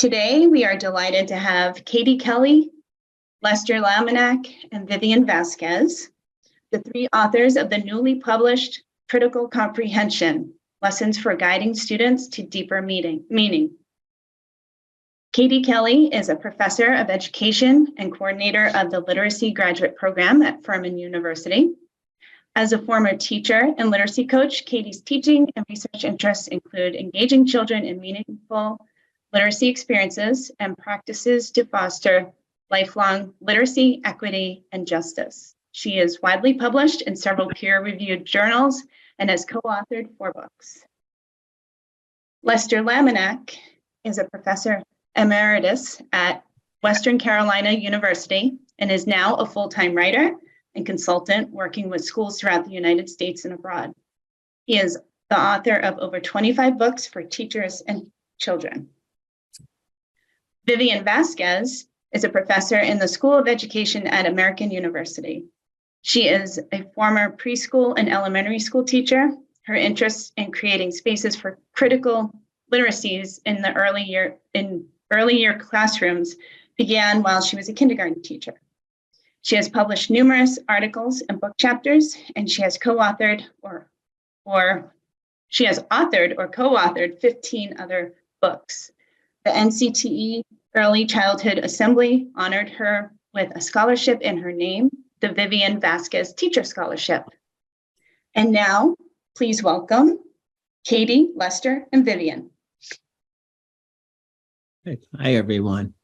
Today, we are delighted to have Katie Kelly, Lester Laminack, and Vivian Vasquez, the three authors of the newly published Critical Comprehension, Lessons for Guiding Students to Deeper Meaning. Katie Kelly is a professor of education and coordinator of the Literacy Graduate Program at Furman University. As a former teacher and literacy coach, Katie's teaching and research interests include engaging children in meaningful literacy experiences and practices to foster lifelong literacy, equity, and justice. She is widely published in several peer-reviewed journals and has co-authored 4 books. Lester Laminack is a professor emeritus at Western Carolina University and is now a full-time writer and consultant working with schools throughout the United States and abroad. He is the author of over 25 books for teachers and children. Vivian Vasquez is a professor in the School of Education at American University. She is a former preschool and elementary school teacher. Her interests in creating spaces for critical literacies in the early year classrooms began while she was a kindergarten teacher. She has published numerous articles and book chapters, and she has co-authored or co-authored 15 other books. The NCTE Early Childhood Assembly honored her with a scholarship in her name, the Vivian Vasquez Teacher Scholarship. And now, please welcome Katie, Lester, and Vivian. Hi, everyone.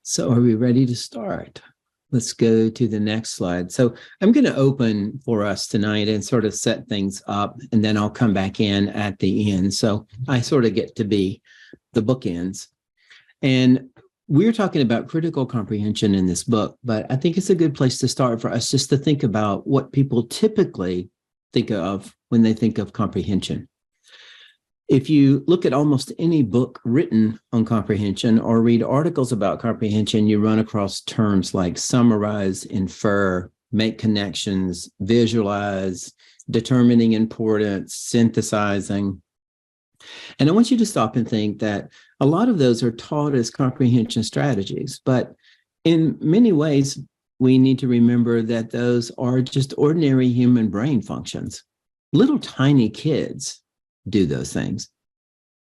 So are we ready to start? Let's go to the next slide. So I'm going to open for us tonight and sort of set things up, and then I'll come back in at the end. So I sort of get to be the bookends. And we're talking about critical comprehension in this book, but I think it's a good place to start for us just to think about what people typically think of when they think of comprehension. If you look at almost any book written on comprehension or read articles about comprehension, you run across terms like summarize, infer, make connections, visualize, determining importance, synthesizing. And I want you to stop and think that a lot of those are taught as comprehension strategies, but in many ways, we need to remember that those are just ordinary human brain functions. Little tiny kids do those things.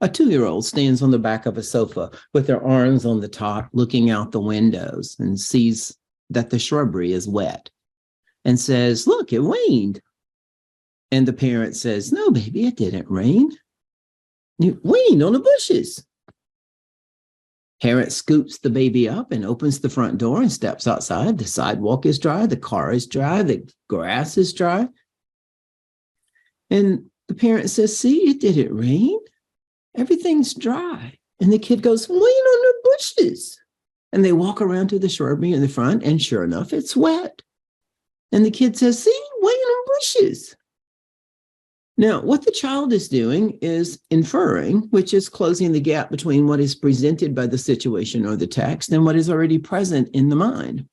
A 2-year-old stands on the back of a sofa with their arms on the top, looking out the windows and sees that the shrubbery is wet and says, "Look, it rained." And the parent says, "No, baby, it didn't rain. It rained on the bushes." Parent scoops the baby up and opens the front door and steps outside. The sidewalk is dry, the car is dry, the grass is dry. And the parent says, "See, it didn't rain. Everything's dry." And the kid goes, "Rain on the bushes." And they walk around to the shrubbery in the front, and sure enough, it's wet. And the kid says, "See, rain on bushes." Now, what the child is doing is inferring, which is closing the gap between what is presented by the situation or the text and what is already present in the mind.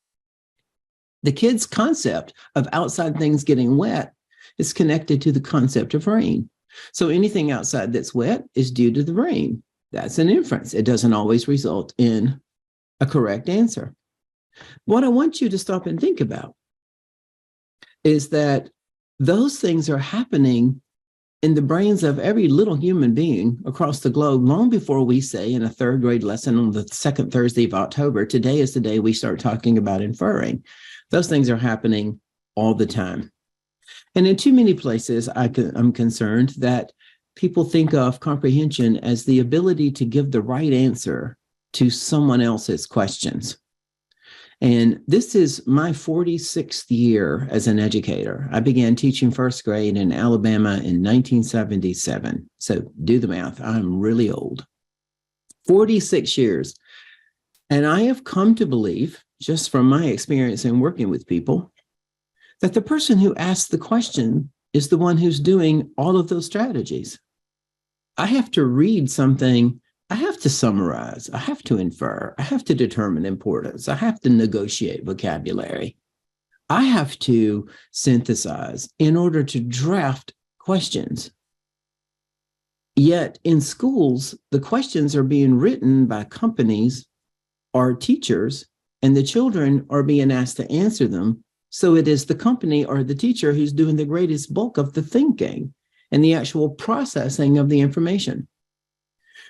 The kid's concept of outside things getting wet is connected to the concept of rain. So anything outside that's wet is due to the rain. That's an inference. It doesn't always result in a correct answer. What I want you to stop and think about is that those things are happening in the brains of every little human being across the globe long before we say in a 3rd grade lesson on the 2nd Thursday of October, today is the day we start talking about inferring. Those things are happening all the time. And in too many places, I'm concerned that people think of comprehension as the ability to give the right answer to someone else's questions. And this is my 46th year as an educator. I began teaching 1st grade in Alabama in 1977. So do the math. I'm really old. 46 years. And I have come to believe, just from my experience in working with people, that the person who asks the question is the one who's doing all of those strategies. I have to read something, I have to summarize, I have to infer, I have to determine importance, I have to negotiate vocabulary, I have to synthesize in order to draft questions. Yet in schools, the questions are being written by companies or teachers, and the children are being asked to answer them. So it is the company or the teacher who's doing the greatest bulk of the thinking and the actual processing of the information.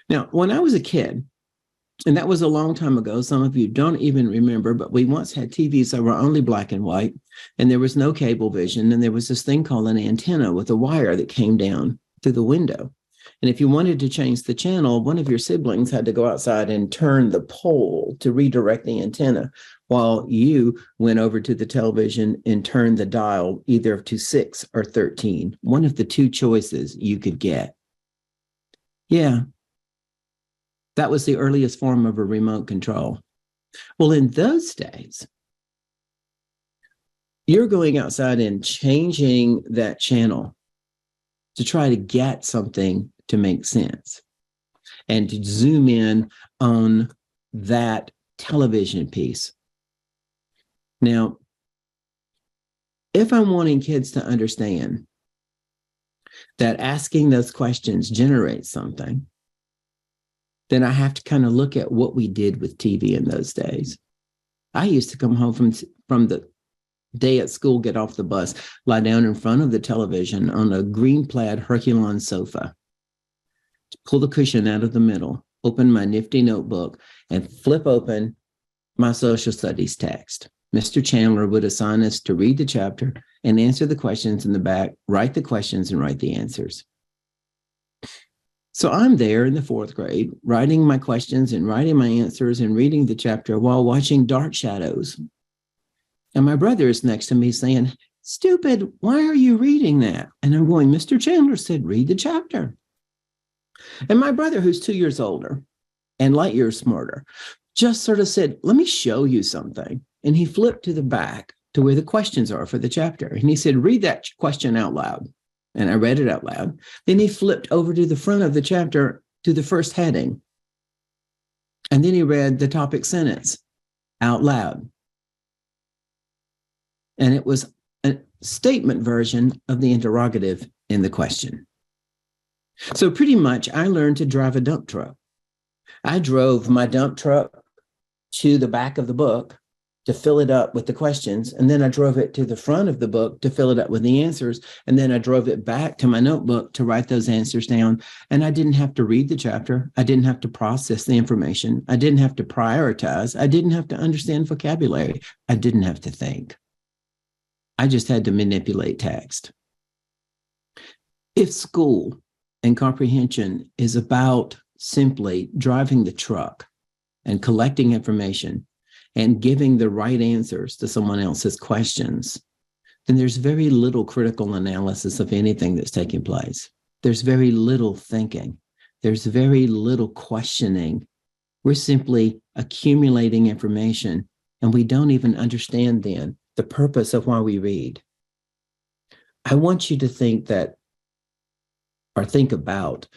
Now, when I was a kid, and that was a long time ago, some of you don't even remember, but we once had TVs that were only black and white, and there was no cable vision, and there was this thing called an antenna with a wire that came down through the window. And if you wanted to change the channel, one of your siblings had to go outside and turn the pole to redirect the antenna, while you went over to the television and turned the dial either to 6 or 13, one of the two choices you could get. Yeah, that was the earliest form of a remote control. Well, in those days, you're going outside and changing that channel to try to get something to make sense and to zoom in on that television piece. Now, if I'm wanting kids to understand that asking those questions generates something, then I have to kind of look at what we did with TV in those days. I used to come home from the day at school, get off the bus, lie down in front of the television on a green plaid Herculon sofa, pull the cushion out of the middle, open my nifty notebook, and flip open my social studies text. Mr. Chandler would assign us to read the chapter and answer the questions in the back, write the questions and write the answers. So I'm there in the 4th grade, writing my questions and writing my answers and reading the chapter while watching Dark Shadows. And my brother is next to me saying, "Stupid, why are you reading that?" And I'm going, "Mr. Chandler said, read the chapter." And my brother, who's 2 years older and light years smarter, just sort of said, "Let me show you something." And he flipped to the back to where the questions are for the chapter. And he said, "Read that question out loud." And I read it out loud. Then he flipped over to the front of the chapter to the first heading. And then he read the topic sentence out loud. And it was a statement version of the interrogative in the question. So pretty much I learned to drive a dump truck. I drove my dump truck to the back of the book to fill it up with the questions. And then I drove it to the front of the book to fill it up with the answers. And then I drove it back to my notebook to write those answers down. And I didn't have to read the chapter. I didn't have to process the information. I didn't have to prioritize. I didn't have to understand vocabulary. I didn't have to think. I just had to manipulate text. If school and comprehension is about simply driving the truck and collecting information and giving the right answers to someone else's questions, then there's very little critical analysis of anything that's taking place. There's very little thinking. There's very little questioning. We're simply accumulating information, and we don't even understand then the purpose of why we read. I want you to think that, or think about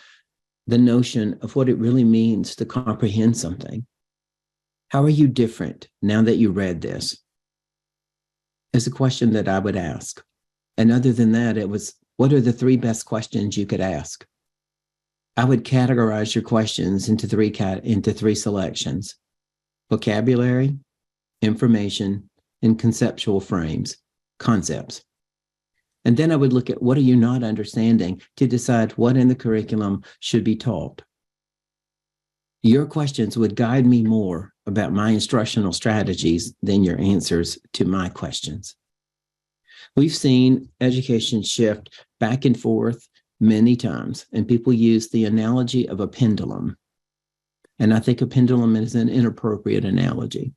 the notion of what it really means to comprehend something. How are you different now that you read this? Is a question that I would ask. And other than that, it was, what are the 3 best questions you could ask? I would categorize your questions into three selections: vocabulary, information, and conceptual frames, concepts. And then I would look at what are you not understanding to decide what in the curriculum should be taught. Your questions would guide me more about my instructional strategies than your answers to my questions. We've seen education shift back and forth many times, and people use the analogy of a pendulum. And I think a pendulum is an inappropriate analogy.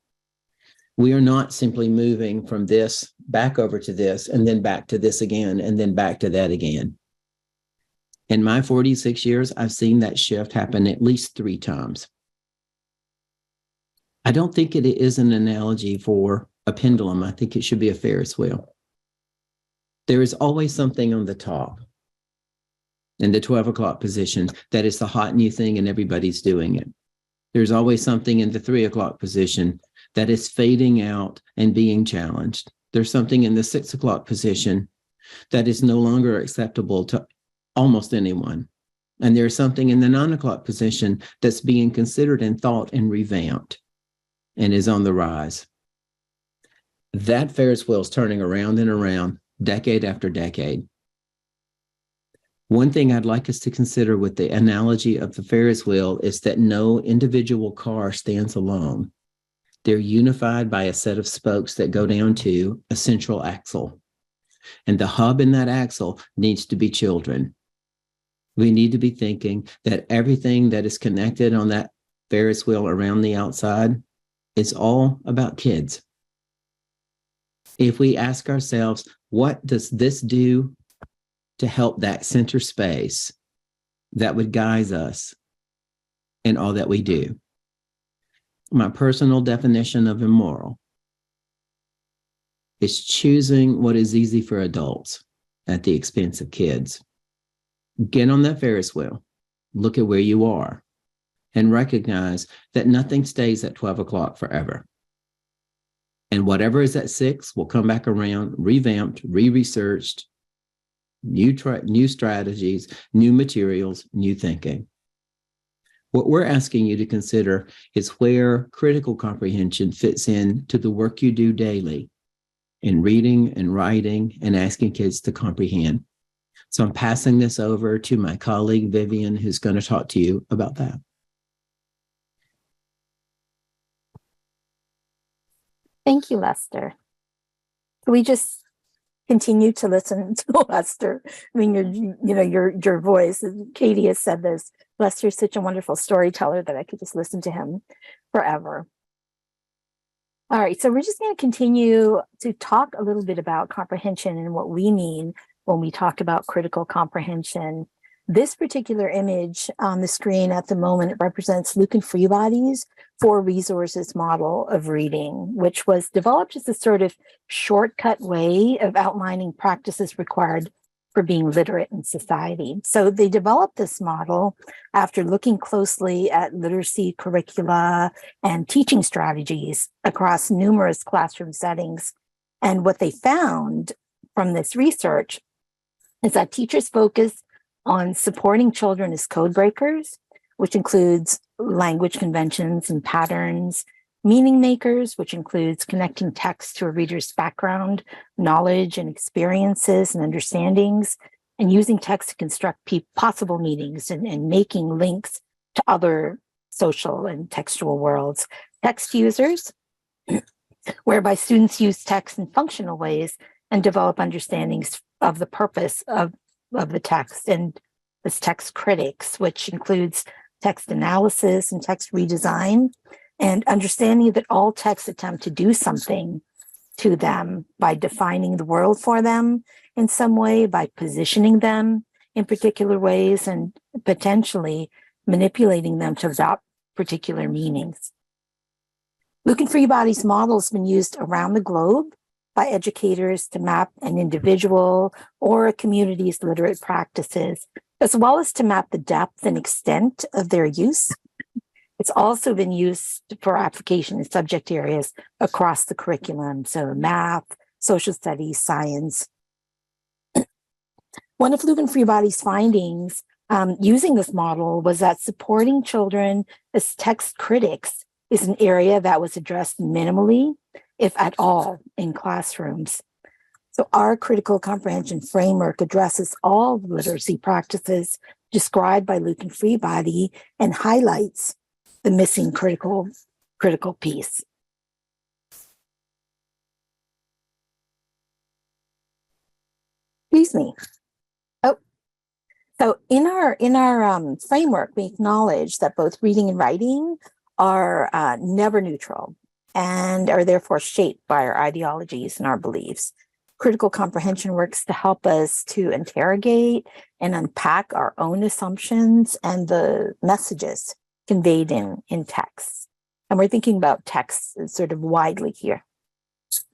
We are not simply moving from this back over to this, and then back to this again, and then back to that again. In my 46 years, I've seen that shift happen at least 3 times. I don't think it is an analogy for a pendulum. I think it should be a Ferris wheel. There is always something on the top in the 12 o'clock position that is the hot new thing and everybody's doing it. There's always something in the 3 o'clock position that is fading out and being challenged. There's something in the 6 o'clock position that is no longer acceptable to almost anyone. And there's something in the 9 o'clock position that's being considered and thought and revamped and is on the rise. That Ferris wheel is turning around and around, decade after decade. One thing I'd like us to consider with the analogy of the Ferris wheel is that no individual car stands alone. They're unified by a set of spokes that go down to a central axle. And the hub in that axle needs to be children. We need to be thinking that everything that is connected on that Ferris wheel around the outside is all about kids. If we ask ourselves, what does this do to help that center space, that would guide us in all that we do? My personal definition of immoral is choosing what is easy for adults at the expense of kids. Get on that Ferris wheel, look at where you are, and recognize that nothing stays at 12 o'clock forever. And whatever is at 6 will come back around, revamped, re-researched, new strategies, new materials, new thinking. What we're asking you to consider is where critical comprehension fits in to the work you do daily in reading and writing and asking kids to comprehend. So I'm passing this over to my colleague, Vivian, who's going to talk to you about that. Thank you, Lester. We just continue to listen to Lester. I mean, your voice. Katie has said this. Lester is such a wonderful storyteller that I could just listen to him forever. All right, so we're just going to continue to talk a little bit about comprehension and what we mean when we talk about critical comprehension. This particular image on the screen at the moment represents Luke and Freebody's 4 resources model of reading, which was developed as a sort of shortcut way of outlining practices required for being literate in society. So they developed this model after looking closely at literacy curricula and teaching strategies across numerous classroom settings. And what they found from this research is that teachers focus on supporting children as code breakers, which includes language conventions and patterns, meaning makers, which includes connecting text to a reader's background, knowledge and experiences and understandings, and using text to construct possible meanings and making links to other social and textual worlds. Text users, whereby students use text in functional ways and develop understandings of the purpose of the text, and as text critics, which includes text analysis and text redesign, and understanding that all texts attempt to do something to them by defining the world for them in some way, by positioning them in particular ways, and potentially manipulating them to adopt particular meanings. Luke and Freebody's model has been used around the globe by educators to map an individual or a community's literate practices, as well as to map the depth and extent of their use. It's also been used for application in subject areas across the curriculum, so math, social studies, science. One of Luke and Freebody's findings using this model was that supporting children as text critics is an area that was addressed minimally, if at all, in classrooms. So our critical comprehension framework addresses all the literacy practices described by Luke and Freebody and highlights the missing critical piece. Excuse me. Oh, so in our framework, we acknowledge that both reading and writing are never neutral and are therefore shaped by our ideologies and our beliefs. Critical comprehension works to help us to interrogate and unpack our own assumptions and the messages conveyed in text. And we're thinking about texts sort of widely here,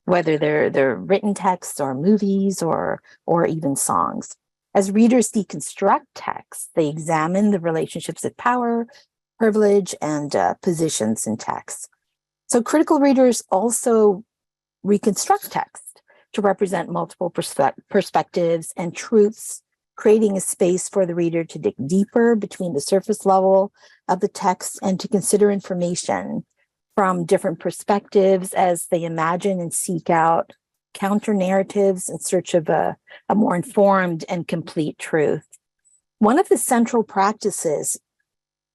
whether they're written texts or movies or even songs. As readers deconstruct text, they examine the relationships of power, privilege, and positions in text. So critical readers also reconstruct text to represent multiple perspectives and truths creating a space for the reader to dig deeper between the surface level of the text and to consider information from different perspectives as they imagine and seek out counter narratives in search of a more informed and complete truth. One of the central practices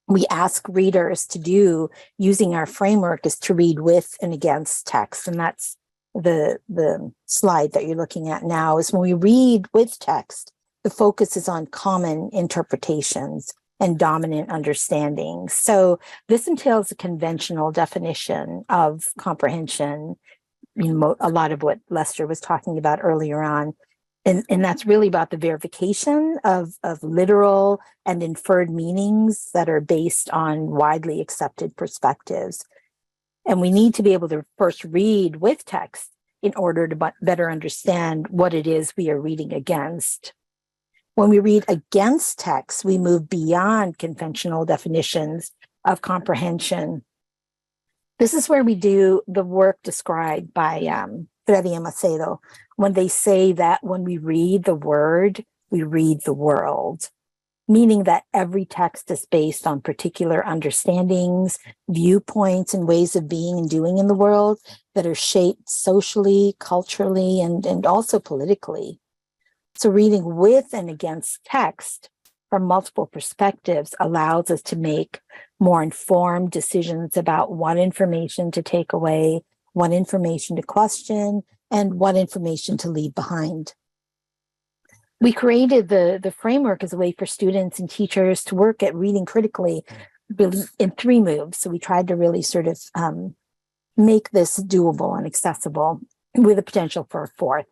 we ask readers to do using our framework is to read with and against text. And that's the slide that you're looking at now. Is when we read with text, the focus is on common interpretations and dominant understandings. So this entails a conventional definition of comprehension, a lot of what Lester was talking about earlier on. And that's really about the verification of literal and inferred meanings that are based on widely accepted perspectives. And we need to be able to first read with text in order to better understand what it is we are reading against. When we read against text, we move beyond conventional definitions of comprehension. This is where we do the work described by Freire and Macedo, when they say that when we read the word, we read the world, meaning that every text is based on particular understandings, viewpoints, and ways of being and doing in the world that are shaped socially, culturally, and also politically. So reading with and against text from multiple perspectives allows us to make more informed decisions about what information to take away, what information to question, and what information to leave behind. We created the framework as a way for students and teachers to work at reading critically in 3 moves. So we tried to really sort of make this doable and accessible with a potential for a 4th.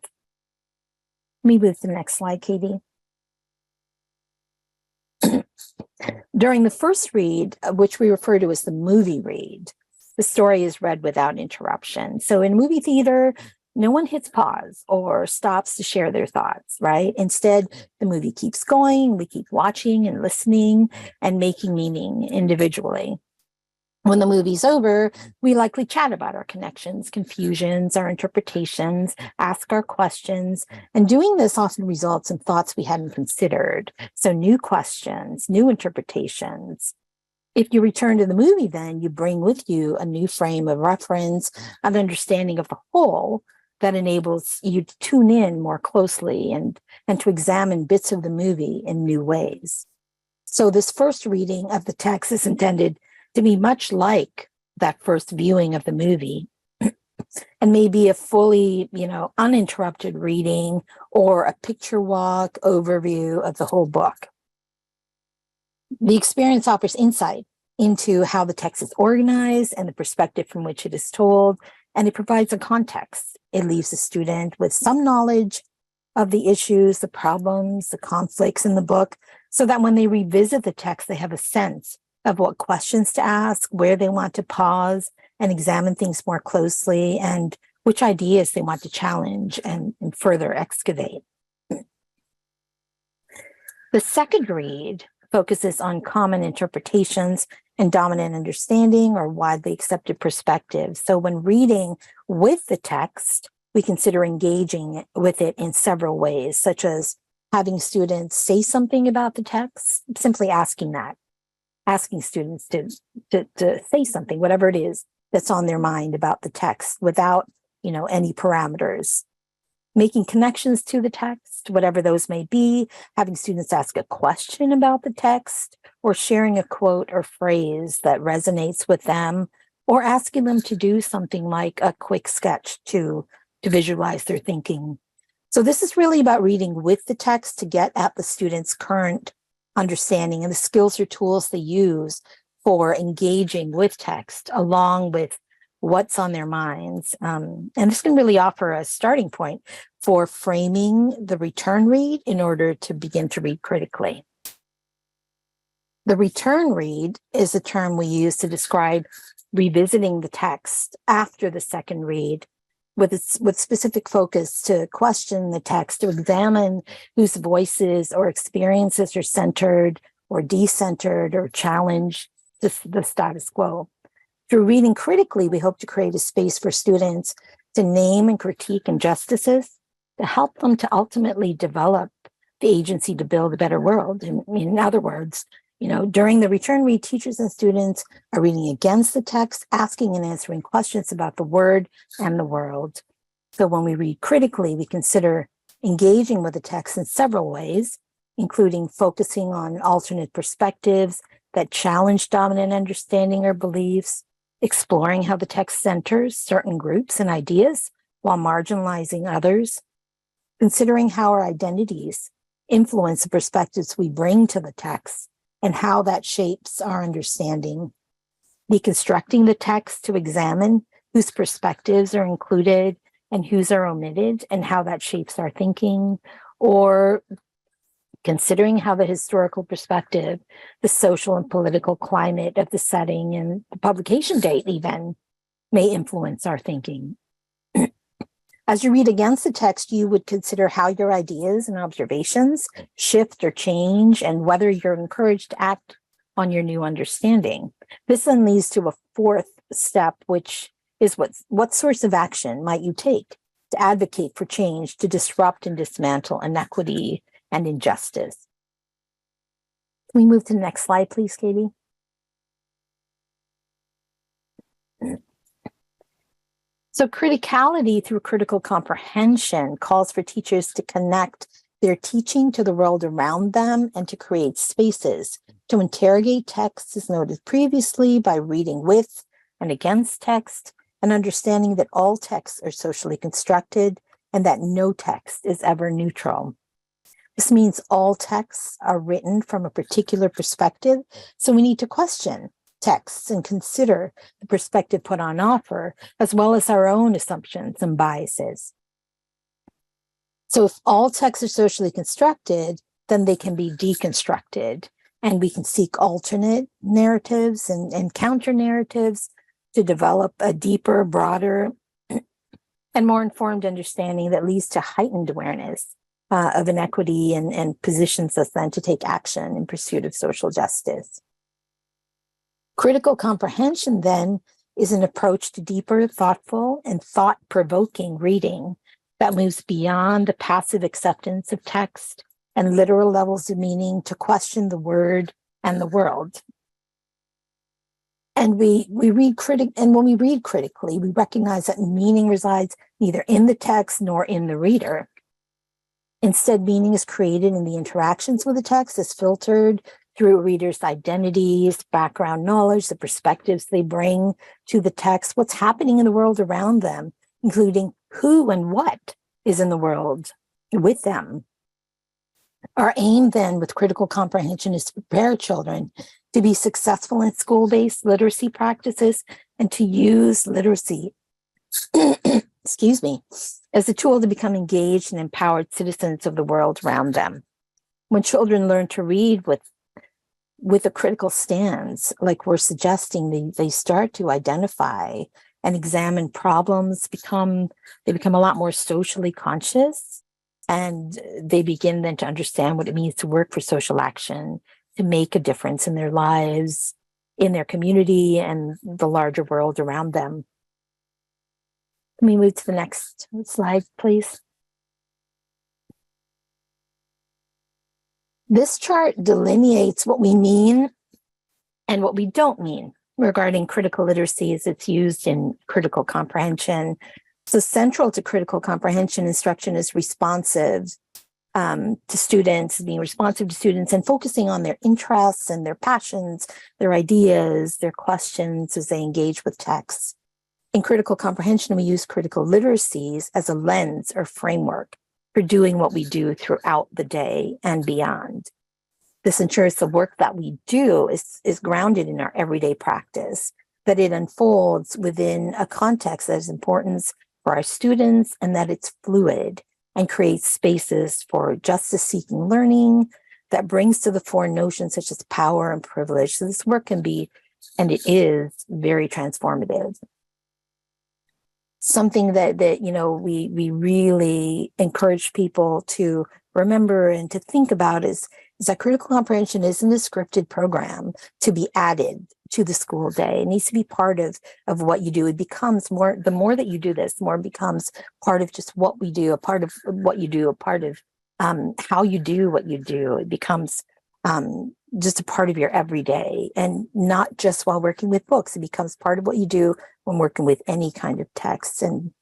Let me move to the next slide, Katie. During the first read, which we refer to as the movie read, the story is read without interruption. So in movie theater, no one hits pause or stops to share their thoughts, right? Instead, the movie keeps going. We keep watching and listening and making meaning individually. When the movie's over, we likely chat about our connections, confusions, our interpretations, ask our questions, and doing this often results in thoughts we hadn't considered. So new questions, new interpretations. If you return to the movie, then you bring with you a new frame of reference, an understanding of the whole that enables you to tune in more closely and to examine bits of the movie in new ways. So this first reading of the text is intended to be much like that first viewing of the movie and maybe a fully, uninterrupted reading or a picture walk overview of the whole book. The experience offers insight into how the text is organized and the perspective from which it is told, and it provides a context. It leaves the student with some knowledge of the issues, the problems, the conflicts in the book, so that when they revisit the text, they have a sense of what questions to ask, where they want to pause and examine things more closely, and which ideas they want to challenge and further excavate. The second read focuses on common interpretations and dominant understanding or widely accepted perspectives. So when reading with the text, we consider engaging with it in several ways, such as having students say something about the text, simply asking students to say something, whatever it is that's on their mind about the text without, any parameters. Making connections to the text, whatever those may be, having students ask a question about the text, or sharing a quote or phrase that resonates with them, or asking them to do something like a quick sketch to visualize their thinking. So this is really about reading with the text to get at the student's current understanding and the skills or tools they use for engaging with text along with what's on their minds. And this can really offer a starting point for framing the return read in order to begin to read critically. The return read is a term we use to describe revisiting the text after the second read with specific focus to question the text, to examine whose voices or experiences are centered or decentered or challenge the status quo. Through reading critically, we hope to create a space for students to name and critique injustices, to help them to ultimately develop the agency to build a better world. In other words, during the return read, teachers and students are reading against the text, asking and answering questions about the word and the world. So when we read critically, we consider engaging with the text in several ways, including focusing on alternate perspectives that challenge dominant understanding or beliefs, exploring how the text centers certain groups and ideas while marginalizing others, considering how our identities influence the perspectives we bring to the text and how that shapes our understanding, deconstructing the text to examine whose perspectives are included and whose are omitted and how that shapes our thinking, or considering how the historical perspective, the social and political climate of the setting, and the publication date even may influence our thinking. As you read against the text, you would consider how your ideas and observations shift or change and whether you're encouraged to act on your new understanding. This then leads to a fourth step, which is what sorts of action might you take to advocate for change, to disrupt and dismantle inequity and injustice. Can we move to the next slide, please, Katie? So criticality through critical comprehension calls for teachers to connect their teaching to the world around them and to create spaces to interrogate texts as noted previously by reading with and against text and understanding that all texts are socially constructed and that no text is ever neutral. This means all texts are written from a particular perspective, so we need to question texts and consider the perspective put on offer, as well as our own assumptions and biases. So if all texts are socially constructed, then they can be deconstructed, and we can seek alternate narratives and counter narratives to develop a deeper, broader, and more informed understanding that leads to heightened awareness of inequity and positions us then to take action in pursuit of social justice. Critical comprehension, then, is an approach to deeper, thoughtful, and thought-provoking reading that moves beyond the passive acceptance of text and literal levels of meaning to question the word and the world. And when we read critically, we recognize that meaning resides neither in the text nor in the reader. Instead, meaning is created in the interactions with the text, is filtered through readers' identities, background knowledge, the perspectives they bring to the text, what's happening in the world around them, including who and what is in the world with them. Our aim then with critical comprehension is to prepare children to be successful in school-based literacy practices and to use literacy, excuse me, as a tool to become engaged and empowered citizens of the world around them. When children learn to read with a critical stance, like we're suggesting, they start to identify and examine problems, they become a lot more socially conscious, and they begin then to understand what it means to work for social action, to make a difference in their lives, in their community, and the larger world around them. Can we move to the next slide, please? This chart delineates what we mean and what we don't mean regarding critical literacy as it's used in critical comprehension. So central to critical comprehension instruction is responsive to students, being responsive to students and focusing on their interests and their passions, their ideas, their questions as they engage with texts. In critical comprehension, we use critical literacies as a lens or framework for doing what we do throughout the day and beyond. This ensures the work that we do is grounded in our everyday practice, that it unfolds within a context that is important for our students and that it's fluid and creates spaces for justice-seeking learning that brings to the fore notions such as power and privilege. So this work can be, and it is, very transformative. Something that we really encourage people to remember and to think about is that critical comprehension isn't a scripted program to be added to the school day. It needs to be part of what you do. It becomes the more that you do this, the more it becomes part of just what we do, a part of what you do, a part of how you do what you do. It becomes just a part of your everyday, and not just while working with books. It becomes part of what you do when working with any kind of text. And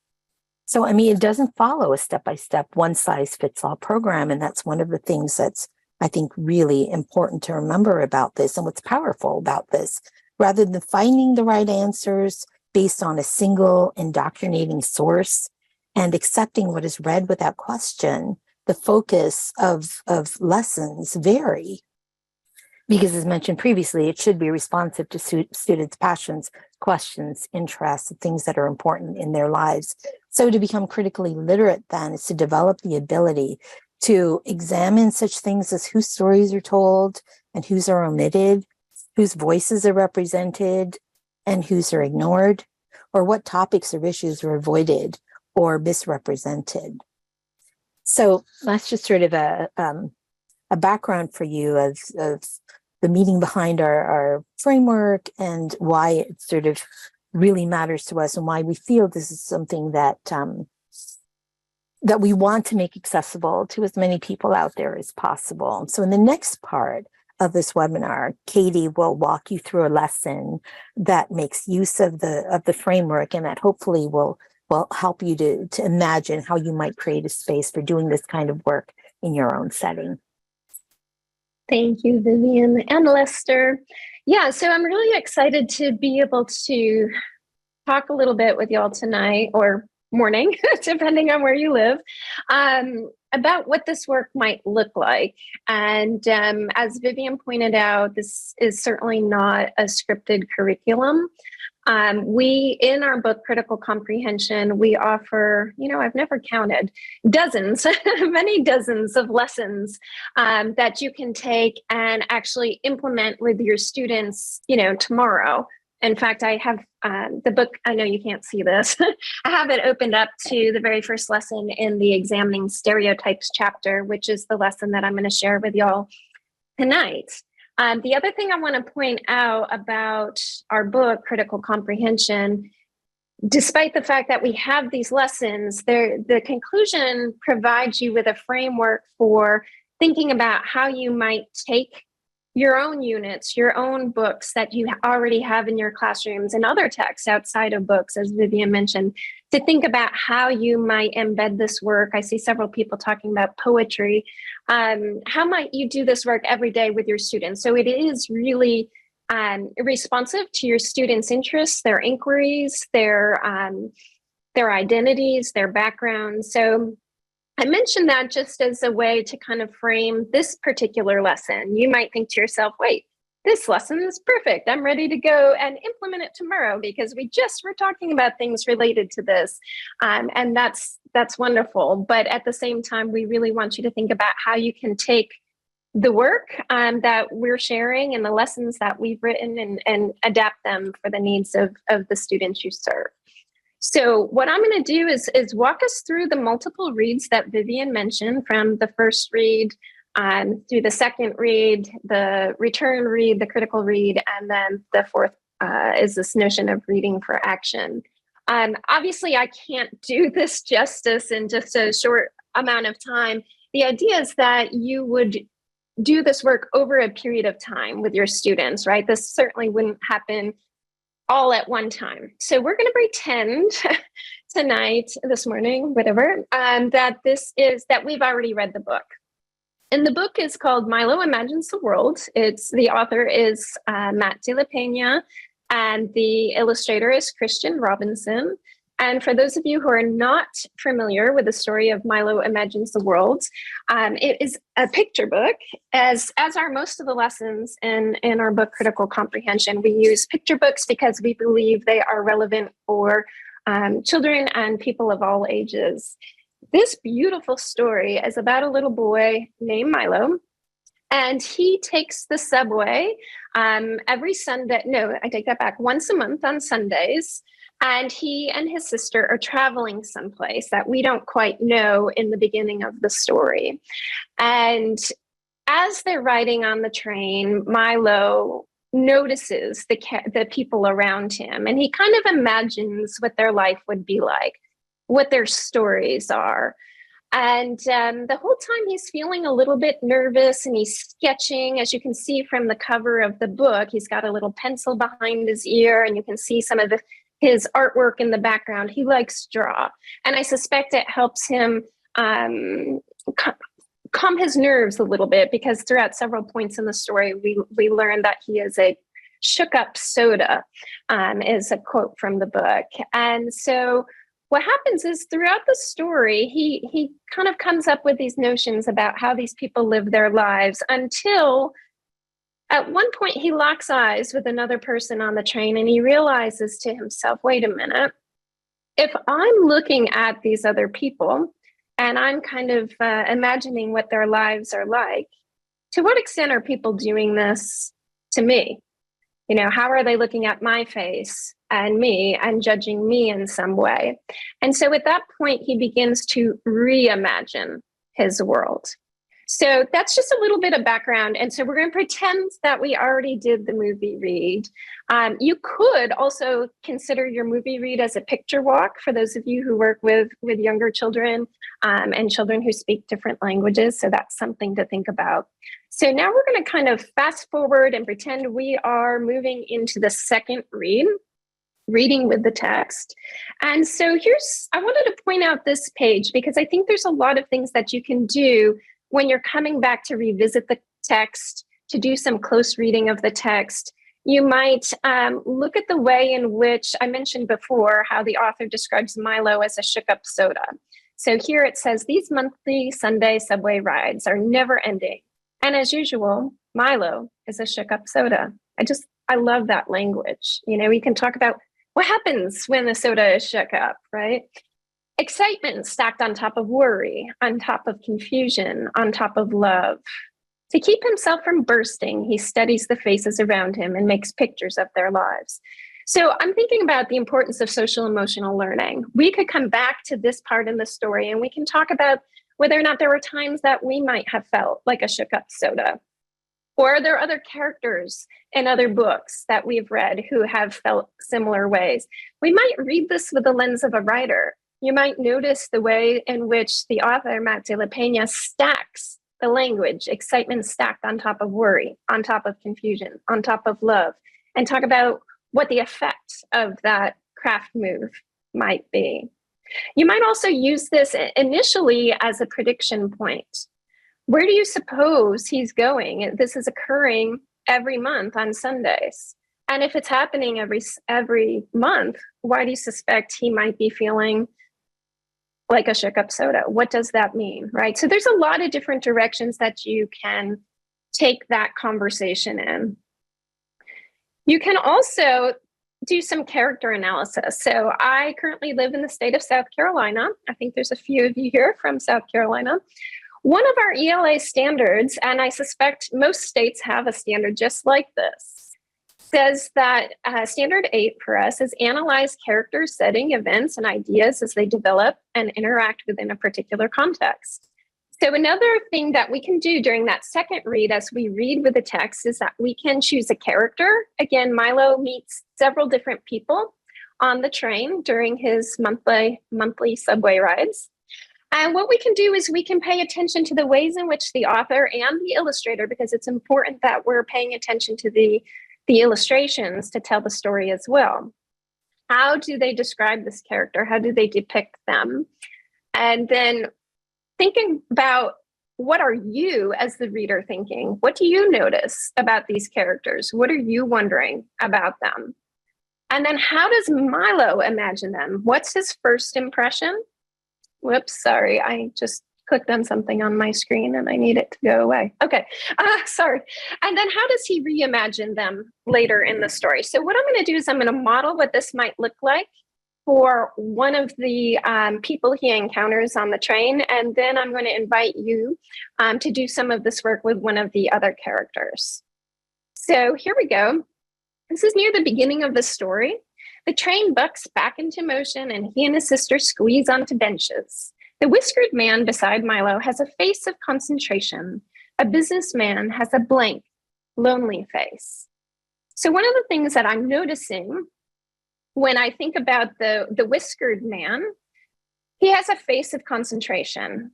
so, I mean, it doesn't follow a step-by-step, one-size-fits-all program. And that's one of the things that's, I think, really important to remember about this, and what's powerful about this. Rather than finding the right answers based on a single indoctrinating source and accepting what is read without question, the focus of lessons vary. Because, as mentioned previously, it should be responsive to students' passions, questions, interests, and things that are important in their lives. So to become critically literate then is to develop the ability to examine such things as whose stories are told and whose are omitted, whose voices are represented and whose are ignored, or what topics or issues are avoided or misrepresented. So that's just sort of a background for you of the meaning behind our framework and why it sort of really matters to us, and why we feel this is something that that we want to make accessible to as many people out there as possible. So in the next part of this webinar, Katie will walk you through a lesson that makes use of the framework, and that hopefully will help you to imagine how you might create a space for doing this kind of work in your own setting. Thank you, Vivian and Lester. Yeah, so I'm really excited to be able to talk a little bit with y'all tonight, or morning, depending on where you live, about what this work might look like. And as Vivian pointed out, this is certainly not a scripted curriculum. We, in our book, Critical Comprehension, we offer, I've never counted, dozens, many dozens of lessons that you can take and actually implement with your students, tomorrow. In fact, I have the book, I know you can't see this, I have it opened up to the very first lesson in the Examining Stereotypes chapter, which is the lesson that I'm going to share with y'all tonight. The other thing I want to point out about our book, Critical Comprehension, despite the fact that we have these lessons, the conclusion provides you with a framework for thinking about how you might take your own units, your own books that you already have in your classrooms and other texts outside of books, as Vivian mentioned, to think about how you might embed this work. I see several people talking about poetry. How might you do this work every day with your students? So it is really responsive to your students' interests, their inquiries, their identities, their backgrounds. So I mentioned that just as a way to kind of frame this particular lesson. You might think to yourself, wait, this lesson is perfect. I'm ready to go and implement it tomorrow because we just were talking about things related to this. And that's wonderful. But at the same time, we really want you to think about how you can take the work that we're sharing and the lessons that we've written and adapt them for the needs of the students you serve. So what I'm going to do is walk us through the multiple reads that Vivian mentioned, from the first read through the second read, the return read, the critical read, and then the fourth is this notion of reading for action. Obviously, I can't do this justice in just a short amount of time. The idea is that you would do this work over a period of time with your students, right? This certainly wouldn't happen all at one time. So we're going to pretend tonight, this morning, whatever, that we've already read the book. And the book is called Milo Imagines the World. The author is Matt De La Pena, and the illustrator is Christian Robinson. And for those of you who are not familiar with the story of Milo Imagines the World, it is a picture book, as are most of the lessons in our book, Critical Comprehension. We use picture books because we believe they are relevant for children and people of all ages. This beautiful story is about a little boy named Milo, and he takes the subway every Sunday. No, I take that back. Once a month on Sundays. And he and his sister are traveling someplace that we don't quite know in the beginning of the story. And as they're riding on the train, Milo notices the people around him, and he kind of imagines what their life would be like, what their stories are. And the whole time he's feeling a little bit nervous and he's sketching. As you can see from the cover of the book, he's got a little pencil behind his ear, and you can see some of his artwork in the background. He likes to draw. And I suspect it helps him calm his nerves a little bit, because throughout several points in the story, we learn that he is a shook up soda, is a quote from the book. And so what happens is throughout the story, he kind of comes up with these notions about how these people live their lives, until at one point he locks eyes with another person on the train and he realizes to himself, wait a minute, if I'm looking at these other people and I'm kind of imagining what their lives are like, to what extent are people doing this to me? You know, how are they looking at my face and me and judging me in some way? And so at that point, he begins to reimagine his world. So that's just a little bit of background. And so we're going to pretend that we already did the movie read. You could also consider your movie read as a picture walk for those of you who work with younger children and children who speak different languages. So that's something to think about. So now we're going to kind of fast forward and pretend we are moving into the second read, reading with the text. And so I wanted to point out this page because I think there's a lot of things that you can do when you're coming back to revisit the text, to do some close reading of the text. You might look at the way in which I mentioned before how the author describes Milo as a shook up soda. So here it says, these monthly Sunday subway rides are never ending. And as usual, Milo is a shook up soda. I love that language. You know, we can talk about what happens when the soda is shook up, right? Excitement stacked on top of worry, on top of confusion, on top of love. To keep himself from bursting, he studies the faces around him and makes pictures of their lives. So I'm thinking about the importance of social emotional learning. We could come back to this part in the story and we can talk about whether or not there were times that we might have felt like a shook up soda. Or are there other characters in other books that we've read who have felt similar ways? We might read this with the lens of a writer. You might notice the way in which the author, Matt de la Peña, stacks the language, excitement stacked on top of worry, on top of confusion, on top of love, and talk about what the effect of that craft move might be. You might also use this initially as a prediction point. Where do you suppose he's going? This is occurring every month on Sundays. And if it's happening every month, why do you suspect he might be feeling like a shook up soda? What does that mean, right? So there's a lot of different directions that you can take that conversation in. You can also do some character analysis. So I currently live in the state of South Carolina. I think there's a few of you here from South Carolina. One of our ELA standards, and I suspect most states have a standard just like this, says that standard 8 for us is analyze characters, setting, events, and ideas as they develop and interact within a particular context. So another thing that we can do during that second read as we read with the text is that we can choose a character. Again, Milo meets several different people on the train during his monthly subway rides. And what we can do is we can pay attention to the ways in which the author and the illustrator, because it's important that we're paying attention to the illustrations to tell the story as well. How do they describe this character? How do they depict them? And then thinking about, what are you as the reader thinking? What do you notice about these characters? What are you wondering about them? And then how does Milo imagine them? What's his first impression? Whoops, sorry, I just clicked on something on my screen and I need it to go away. Okay, sorry. And then how does he reimagine them later in the story? So what I'm going to do is I'm going to model what this might look like for one of the people he encounters on the train. And then I'm going to invite you to do some of this work with one of the other characters. So here we go. This is near the beginning of the story. The train bucks back into motion and he and his sister squeeze onto benches. The whiskered man beside Milo has a face of concentration. A businessman has a blank, lonely face. So one of the things that I'm noticing when I think about the whiskered man, he has a face of concentration.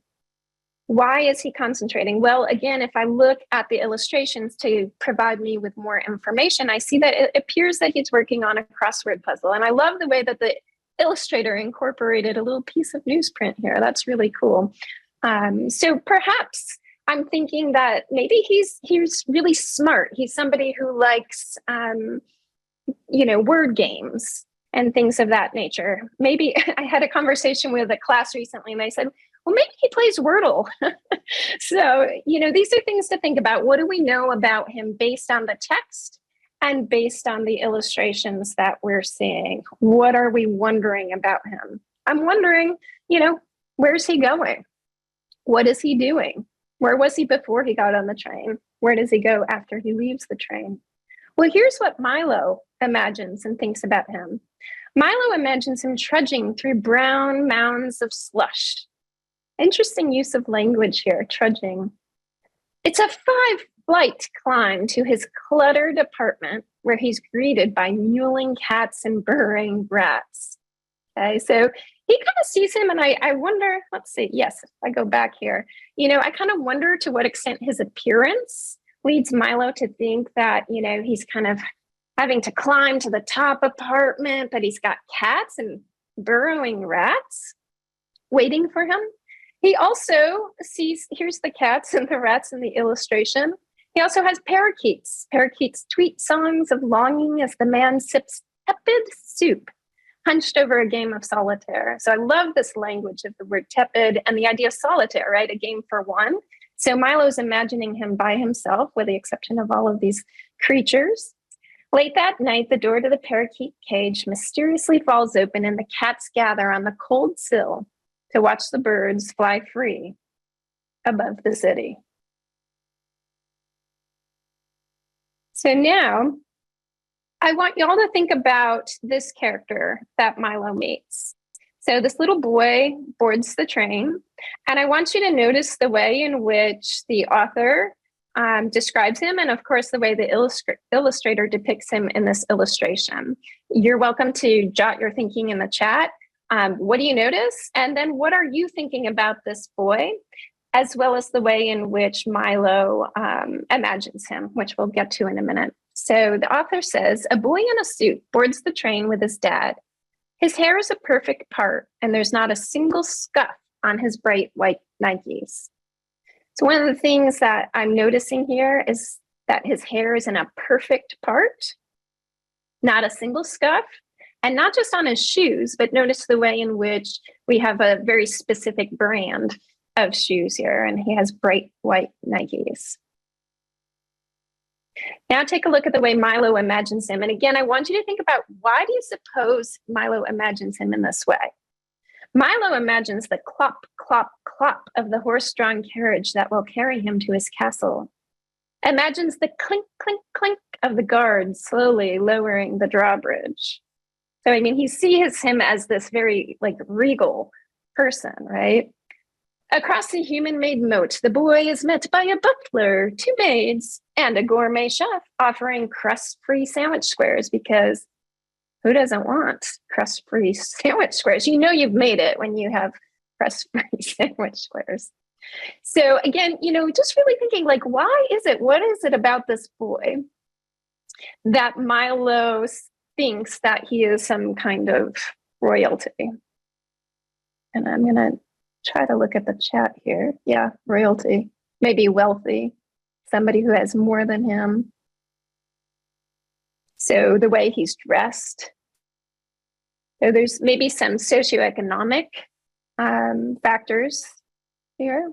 Why is he concentrating? Well, again, if I look at the illustrations to provide me with more information, I see that it appears that he's working on a crossword puzzle. And I love the way that the illustrator incorporated a little piece of newsprint here. That's really cool. So perhaps I'm thinking that maybe he's really smart. He's somebody who likes, word games and things of that nature. Maybe I had a conversation with a class recently and they said, well, maybe he plays Wordle. So, these are things to think about. What do we know about him based on the text and based on the illustrations that we're seeing? What are we wondering about him? I'm wondering, where's he going? What is he doing? Where was he before he got on the train? Where does he go after he leaves the train? Well, here's what Milo imagines and thinks about him. Milo imagines him trudging through brown mounds of slush. Interesting use of language here, trudging. It's a 5-flight climb to his cluttered apartment where he's greeted by mewling cats and burrowing rats. Okay, so he kind of sees him and I wonder, let's see, yes, if I go back here, I kind of wonder to what extent his appearance leads Milo to think that, he's kind of having to climb to the top apartment, but he's got cats and burrowing rats waiting for him. He also sees, here's the cats and the rats in the illustration. He also has parakeets. Parakeets tweet songs of longing as the man sips tepid soup, hunched over a game of solitaire. So I love this language of the word tepid and the idea of solitaire, right? A game for one. So Milo's imagining him by himself, with the exception of all of these creatures. Late that night, the door to the parakeet cage mysteriously falls open and the cats gather on the cold sill to watch the birds fly free above the city. So now I want y'all to think about this character that Milo meets. So this little boy boards the train, and I want you to notice the way in which the author describes him, and of course the way the illustrator depicts him in this illustration. You're welcome to jot your thinking in the chat. What do you notice? And then what are you thinking about this boy, as well as the way in which Milo imagines him, which we'll get to in a minute. So the author says, a boy in a suit boards the train with his dad. His hair is a perfect part, and there's not a single scuff on his bright white Nikes. So one of the things that I'm noticing here is that his hair is in a perfect part, not a single scuff. And not just on his shoes, but notice the way in which we have a very specific brand of shoes here, and he has bright white Nikes. Now take a look at the way Milo imagines him. And again, I want you to think about, why do you suppose Milo imagines him in this way? Milo imagines the clop, clop, clop of the horse-drawn carriage that will carry him to his castle. Imagines the clink, clink, clink of the guards slowly lowering the drawbridge. So, he sees him as this very regal person, right? Across the human-made moat, the boy is met by a butler, 2 maids, and a gourmet chef offering crust-free sandwich squares, because who doesn't want crust-free sandwich squares? You've made it when you have crust-free sandwich squares. So again, just really thinking, why is it, what is it about this boy that Milo thinks that he is some kind of royalty? And I'm going to try to look at the chat here. Yeah, royalty, maybe wealthy, somebody who has more than him. So the way he's dressed. So there's maybe some socioeconomic factors here.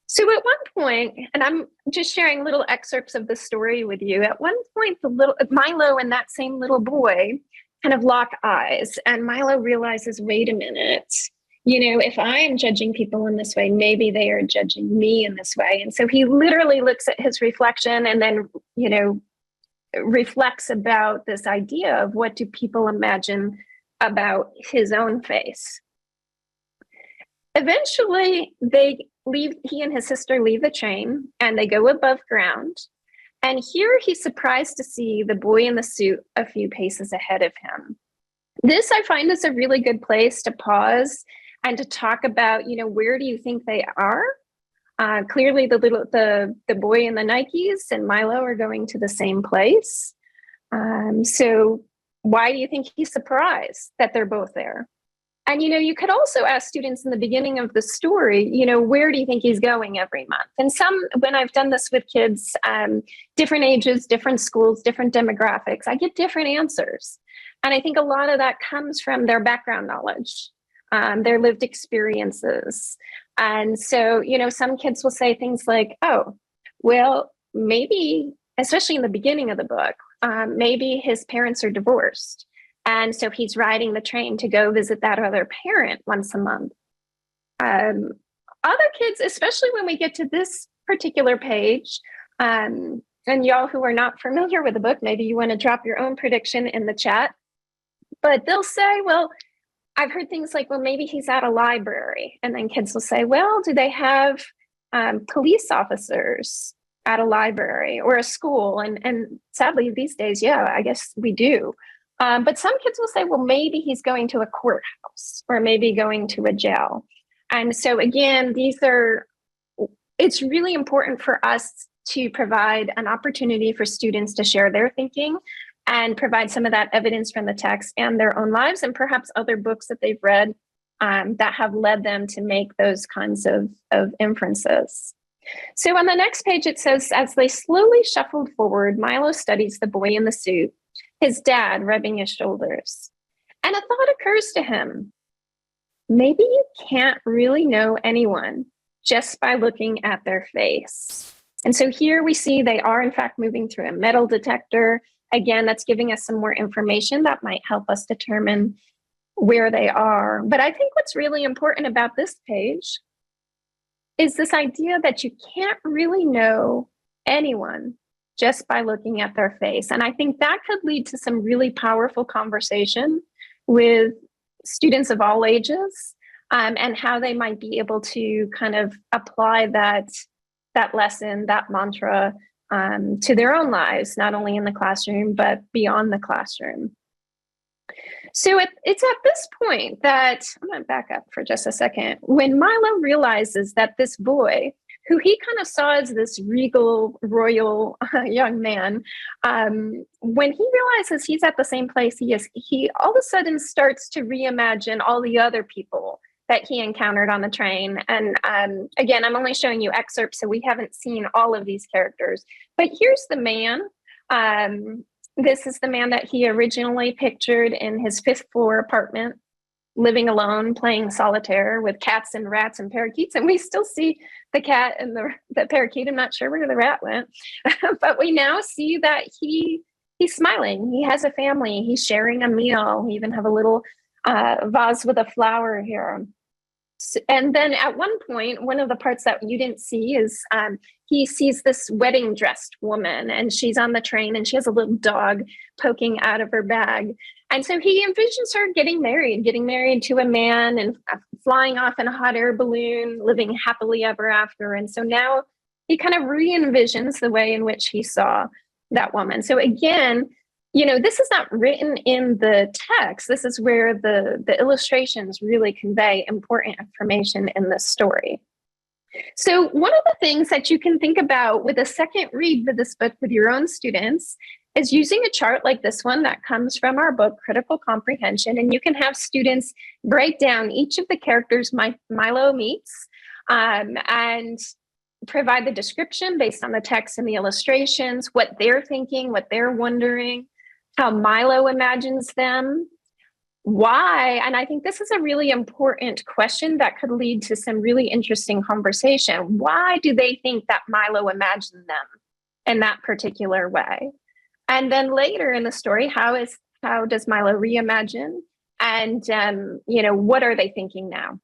So at one point, and I'm just sharing little excerpts of the story with you, at one point, Milo and that same little boy kind of lock eyes, and Milo realizes, wait a minute, if I am judging people in this way, maybe they are judging me in this way. And so he literally looks at his reflection and then, reflects about this idea of, what do people imagine about his own face? Eventually, he and his sister leave the train and they go above ground. And here he's surprised to see the boy in the suit a few paces ahead of him. This, I find, is a really good place to pause and to talk about, where do you think they are? Clearly, the boy in the Nikes and Milo are going to the same place. So why do you think he's surprised that they're both there? And, you could also ask students in the beginning of the story, where do you think he's going every month? And when I've done this with kids, different ages, different schools, different demographics, I get different answers. And I think a lot of that comes from their background knowledge, their lived experiences. And so, some kids will say things like, oh, well, maybe, especially in the beginning of the book, maybe his parents are divorced. And so he's riding the train to go visit that other parent once a month. Other kids, especially when we get to this particular page, and y'all who are not familiar with the book, maybe you want to drop your own prediction in the chat, but they'll say, well, I've heard things like, well, maybe he's at a library. And then kids will say, well, do they have police officers at a library or a school? And sadly, these days, yeah, I guess we do. But some kids will say, well, maybe he's going to a courthouse or maybe going to a jail. And so again, it's really important for us to provide an opportunity for students to share their thinking and provide some of that evidence from the text and their own lives and perhaps other books that they've read that have led them to make those kinds of inferences. So on the next page, it says, as they slowly shuffled forward, Milo studies the boy in the suit, his dad rubbing his shoulders. And a thought occurs to him. Maybe you can't really know anyone just by looking at their face. And so here we see they are in fact moving through a metal detector. Again, that's giving us some more information that might help us determine where they are. But I think what's really important about this page is this idea that you can't really know anyone just by looking at their face. And I think that could lead to some really powerful conversation with students of all ages and how they might be able to kind of apply that lesson, that mantra to their own lives, not only in the classroom, but beyond the classroom. So it's at this point that, I'm going to back up for just a second, when Milo realizes that this boy, who he kind of saw as this regal, royal young man, when he realizes he's at the same place he is, he all of a sudden starts to reimagine all the other people that he encountered on the train. And again, I'm only showing you excerpts, so we haven't seen all of these characters. But here's the man. This is the man that he originally pictured in his 5th floor apartment, living alone, playing solitaire with cats and rats and parakeets. And we still see the cat and the parakeet. I'm not sure where the rat went, but we now see that he's smiling. He has a family. He's sharing a meal. We even have a little vase with a flower here. And then at one point, one of the parts that you didn't see is he sees this wedding dressed woman, and she's on the train and she has a little dog poking out of her bag. And so he envisions her getting married to a man and flying off in a hot air balloon, living happily ever after. And so now he kind of re-envisions the way in which he saw that woman. So again, this is not written in the text. This is where the illustrations really convey important information in this story. So one of the things that you can think about with a second read of this book with your own students is using a chart like this one that comes from our book, Critical Comprehension, and you can have students break down each of the characters Milo meets and provide the description based on the text and the illustrations, what they're thinking, what they're wondering, how Milo imagines them, why, and I think this is a really important question that could lead to some really interesting conversation. Why do they think that Milo imagined them in that particular way? And then later in the story, how does Milo reimagine? And, what are they thinking now?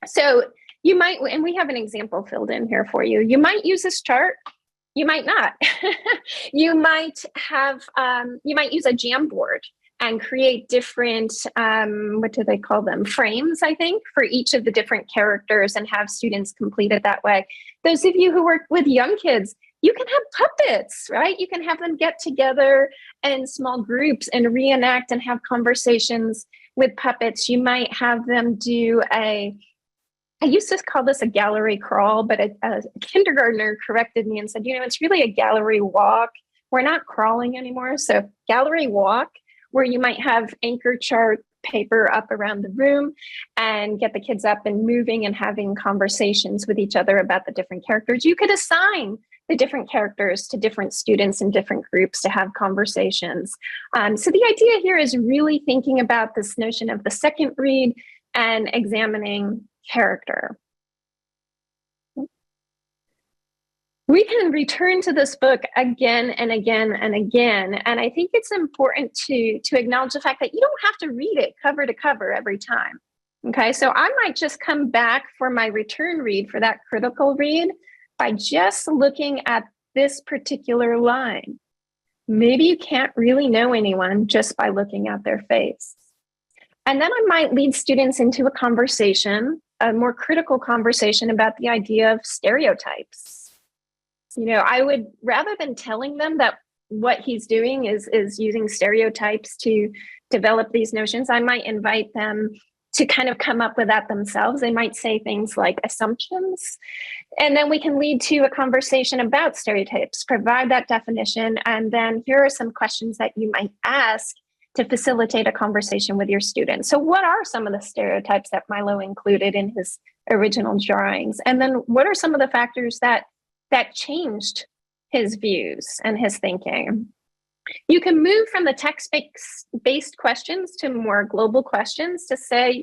So you might, and we have an example filled in here for you. You might use this chart. You might not. You might use a Jamboard and create different, what do they call them? Frames, I think, for each of the different characters and have students complete it that way. Those of you who work with young kids, you can have puppets, right? You can have them get together in small groups and reenact and have conversations with puppets. You might have them do a I used to call this a gallery crawl, but a kindergartner corrected me and said, it's really a gallery walk. We're not crawling anymore. So gallery walk, where you might have anchor chart paper up around the room and get the kids up and moving and having conversations with each other about the different characters. You could assign the different characters to different students in different groups to have conversations. So the idea here is really thinking about this notion of the second read and examining character. We can return to this book again and again and again. And I think it's important to acknowledge the fact that you don't have to read it cover to cover every time. Okay, so I might just come back for my return read for that critical read by just looking at this particular line. Maybe you can't really know anyone just by looking at their face. And then I might lead students into a conversation, a more critical conversation about the idea of stereotypes. I would, rather than telling them that what he's doing is using stereotypes to develop these notions, I might invite them to kind of come up with that themselves. They might say things like assumptions, and then we can lead to a conversation about stereotypes, provide that definition, and then here are some questions that you might ask to facilitate a conversation with your students. So what are some of the stereotypes that Milo included in his original drawings? And then what are some of the factors that changed his views and his thinking? You can move from the text-based questions to more global questions to say,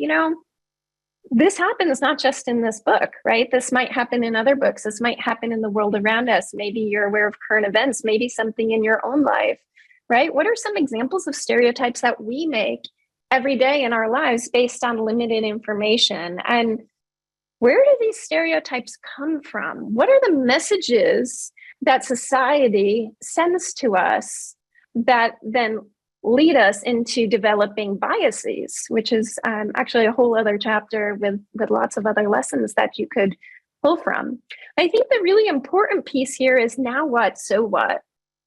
this happens not just in this book, right? This might happen in other books. This might happen in the world around us. Maybe you're aware of current events, maybe something in your own life, right? What are some examples of stereotypes that we make every day in our lives based on limited information? And where do these stereotypes come from? What are the messages that society sends to us that then lead us into developing biases, which is actually a whole other chapter with lots of other lessons that you could pull from. I think the really important piece here is now what, so what?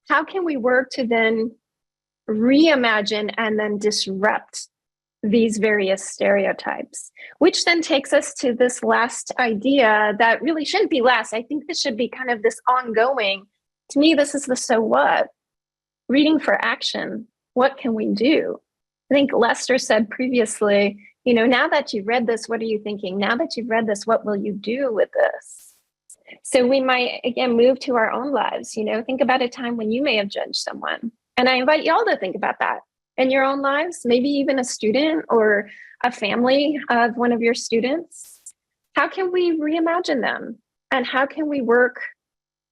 How can we work to then reimagine and then disrupt these various stereotypes, which then takes us to this last idea that really shouldn't be last. I think this should be kind of this ongoing. To me, this is the so what. Reading for action. What can we do? I think Lester said previously, now that you've read this, what are you thinking? Now that you've read this, what will you do with this? So we might, again, move to our own lives. Think about a time when you may have judged someone. And I invite y'all to think about that in your own lives, maybe even a student or a family of one of your students. How can we reimagine them? And how can we work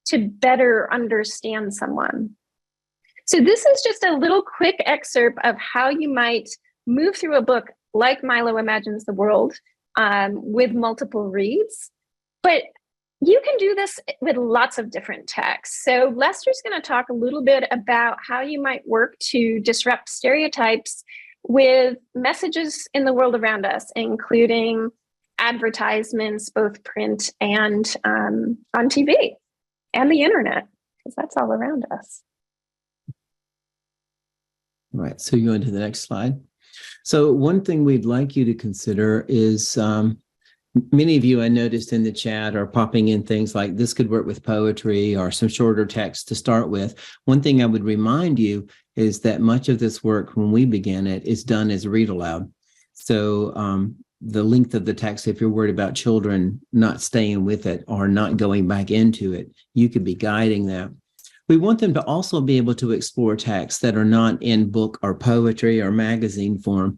to better understand someone? So this is just a little quick excerpt of how you might move through a book like Milo Imagines the World with multiple reads. But you can do this with lots of different texts. So Lester's going to talk a little bit about how you might work to disrupt stereotypes with messages in the world around us, including advertisements, both print and on TV and the internet, because that's all around us. All right, so you go into the next slide. So one thing we'd like you to consider is many of you I noticed in the chat are popping in things like this could work with poetry or some shorter text to start with. One thing I would remind you is that much of this work, when we began it, is done as read aloud. So the length of the text, if you're worried about children not staying with it or not going back into it, you could be guiding that. We want them to also be able to explore texts that are not in book or poetry or magazine form.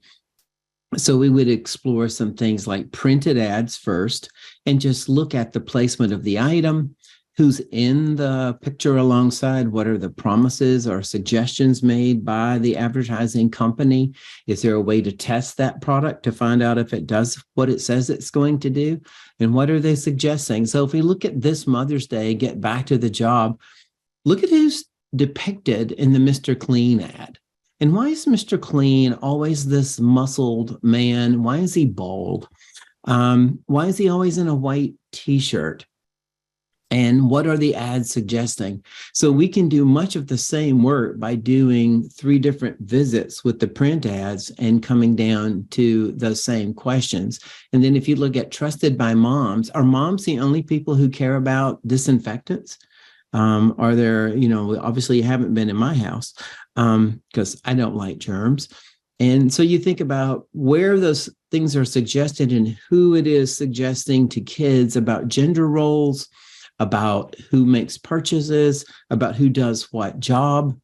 So we would explore some things like printed ads first and just look at the placement of the item, who's in the picture alongside, what are the promises or suggestions made by the advertising company? Is there a way to test that product to find out if it does what it says it's going to do? And what are they suggesting? So if we look at this Mother's Day, get back to the job, look at who's depicted in the Mr. Clean ad. And why is Mr. Clean always this muscled man? Why is he bald? Why is he always in a white t-shirt? And what are the ads suggesting? So we can do much of the same work by doing 3 different visits with the print ads and coming down to those same questions. And then if you look at trusted by moms, are moms the only people who care about disinfectants? Are there, obviously you haven't been in my house because I don't like germs. And so you think about where those things are suggested and who it is suggesting to kids about gender roles, about who makes purchases, about who does what job.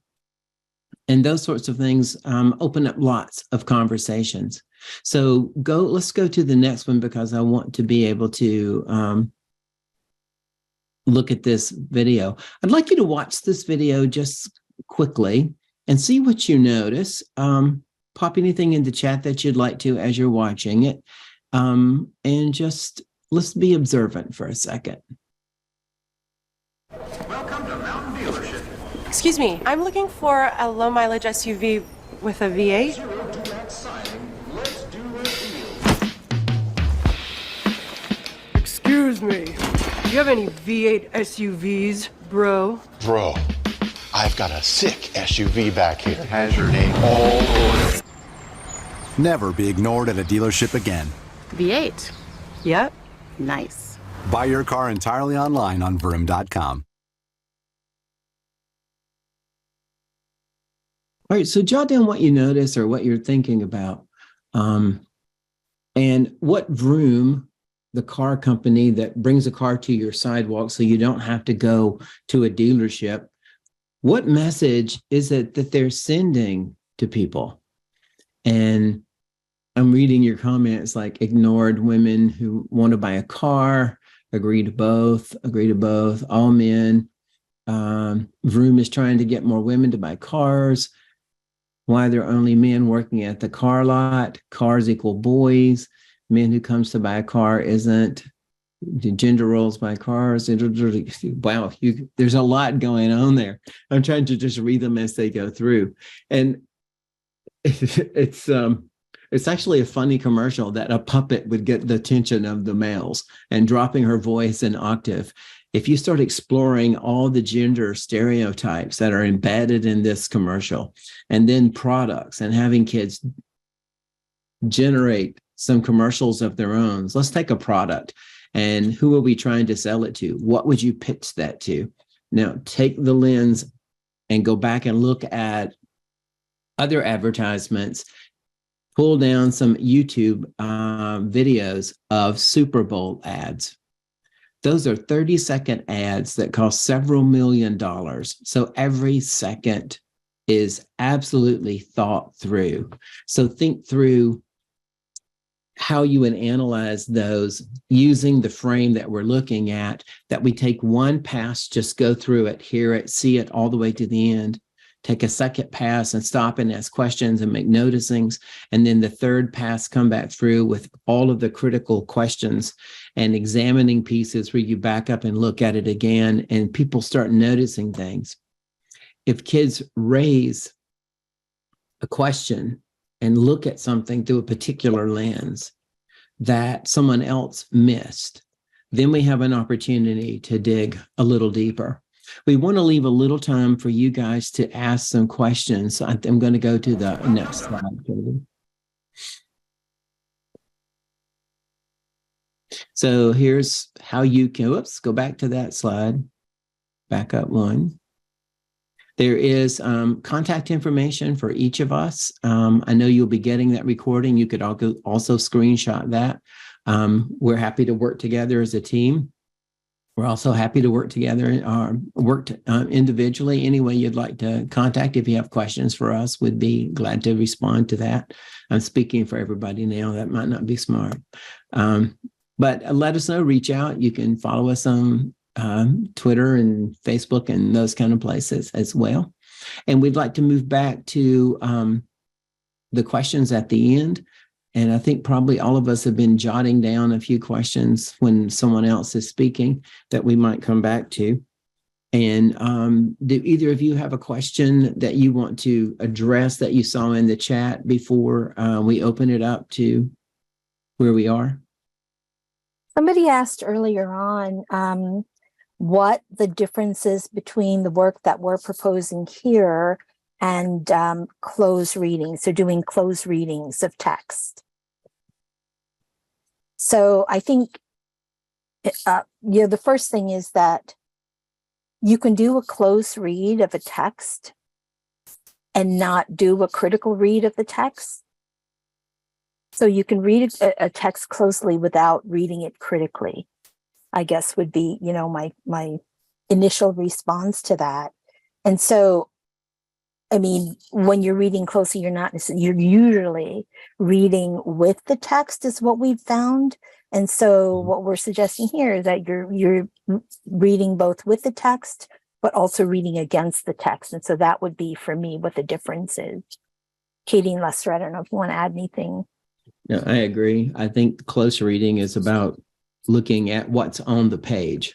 And those sorts of things open up lots of conversations. So let's go to the next one because I want to be able to look at this video. I'd like you to watch this video just quickly and see what you notice. Pop anything in the chat that you'd like to as you're watching it. And just let's be observant for a second. Welcome to Mountain Dealership. Excuse me, I'm looking for a low mileage SUV with a V8. Zero to max signing. Let's do a deal. Excuse me, do you have any V8 SUVs, bro? Bro, I've got a sick SUV back here. Has your name all over it. Never be ignored at a dealership again. V8. Yep. Nice. Buy your car entirely online on vroom.com. All right, so jot down what you notice or what you're thinking about. And what Vroom, the car company that brings a car to your sidewalk so you don't have to go to a dealership, what message is it that they're sending to people? And I'm reading your comments like ignored women who want to buy a car, agree to both, all men. Vroom is trying to get more women to buy cars. Why there are only men working at the car lot. Cars equal boys. Men who comes to buy a car isn't. The gender roles by cars. Wow, there's a lot going on there. I'm trying to just read them as they go through. And it's actually a funny commercial that a puppet would get the attention of the males and dropping her voice an octave. If you start exploring all the gender stereotypes that are embedded in this commercial, and then products and having kids generate some commercials of their own. So let's take a product and who are we trying to sell it to? What would you pitch that to? Now take the lens and go back and look at other advertisements. Pull down some YouTube videos of Super Bowl ads. Those are 30-second ads that cost several $1 million. So every second is absolutely thought through. So think through how you would analyze those using the frame that we're looking at, that we take one pass, just go through it, hear it, see it all the way to the end. Take a second pass and stop and ask questions and make noticings. And then the third pass, come back through with all of the critical questions and examining pieces where you back up and look at it again and people start noticing things. If kids raise a question and look at something through a particular lens that someone else missed, then we have an opportunity to dig a little deeper. We want to leave a little time for you guys to ask some questions. So I'm going to go to the next slide. So here's how you can, go back to that slide. Back up one. There is contact information for each of us. I know you'll be getting that recording. You could also screenshot that. We're happy to work together as a team. We're also happy to work together or work individually. Any way you'd like to contact, if you have questions for us, we'd be glad to respond to that. I'm speaking for everybody now. That might not be smart. But let us know, reach out. You can follow us on Twitter and Facebook and those kind of places as well. And we'd like to move back to the questions at the end. And I think probably all of us have been jotting down a few questions when someone else is speaking that we might come back to. And do either of you have a question that you want to address that you saw in the chat before we open it up to where we are? Somebody asked earlier on, what the difference is between the work that we're proposing here and close readings, so doing close readings of text. So I think, the first thing is that you can do a close read of a text and not do a critical read of the text. So you can read a text closely without reading it critically, I guess would be, my initial response to that. And so, I mean, when you're reading closely, you're usually reading with the text is what we've found. And so what we're suggesting here is that you're reading both with the text, but also reading against the text. And so that would be, for me, what the difference is. Katie and Lester, I don't know if you want to add anything. No, I agree. I think close reading is about looking at what's on the page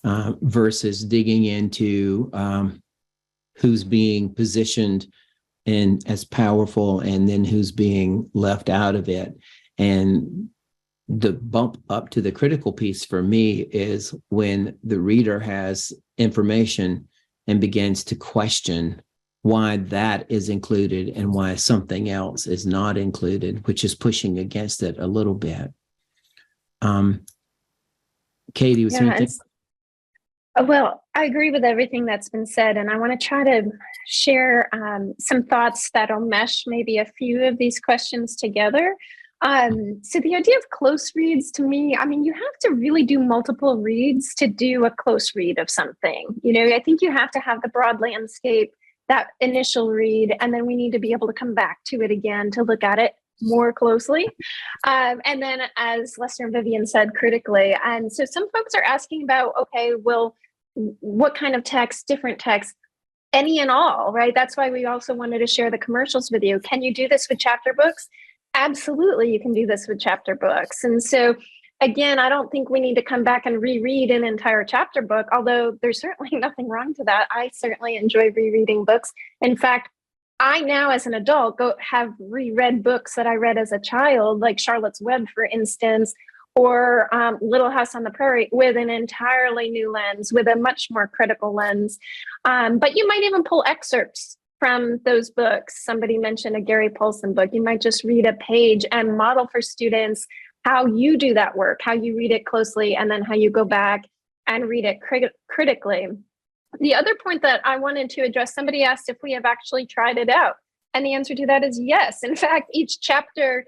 versus digging into who's being positioned and as powerful, and then who's being left out of it. And the bump up to the critical piece for me is when the reader has information and begins to question why that is included and why something else is not included, which is pushing against it a little bit. Katie, was there anything? Well, I agree with everything that's been said, and I want to try to share some thoughts that'll mesh maybe a few of these questions together. So the idea of close reads, to me, I mean, you have to really do multiple reads to do a close read of something. I think you have to have the broad landscape, that initial read, and then we need to be able to come back to it again to look at it more closely. And then, as Lester and Vivian said, critically. And so some folks are asking about, okay, well, what kind of text, different text, any and all, right? That's why we also wanted to share the commercials with you. Can you do this with chapter books? Absolutely, you can do this with chapter books. And so, again, I don't think we need to come back and reread an entire chapter book, although there's certainly nothing wrong to that. I certainly enjoy rereading books. In fact, I now, as an adult, have reread books that I read as a child, like Charlotte's Web, for instance, or Little House on the Prairie, with an entirely new lens, with a much more critical lens. But you might even pull excerpts from those books. Somebody mentioned a Gary Paulson book. You might just read a page and model for students how you do that work, how you read it closely, and then how you go back and read it critically. The other point that I wanted to address, somebody asked if we have actually tried it out. And the answer to that is yes. In fact, each chapter